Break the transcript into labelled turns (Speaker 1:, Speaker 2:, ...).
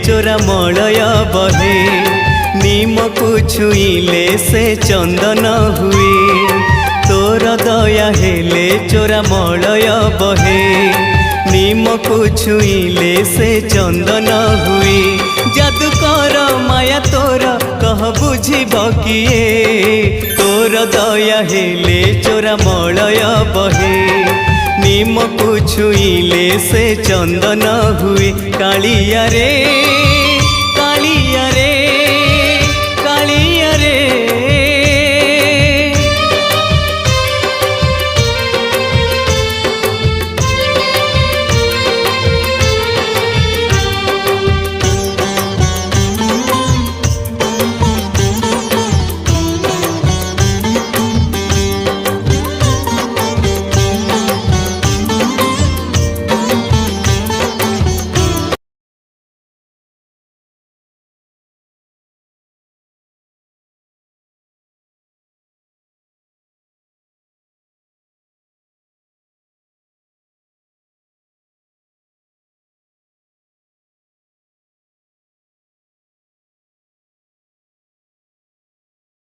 Speaker 1: चोरा मलय बहे नीम को छुईले से चंदन हुए तोर दया हेले चोरा मलय बहे नीम को छुईले से चंदन हुए जादू कर माया तोर कह बुझिब किए तोर दया हेले चोरा मलय बहे नीम को छुईले से चंदन हुए कालिया रे।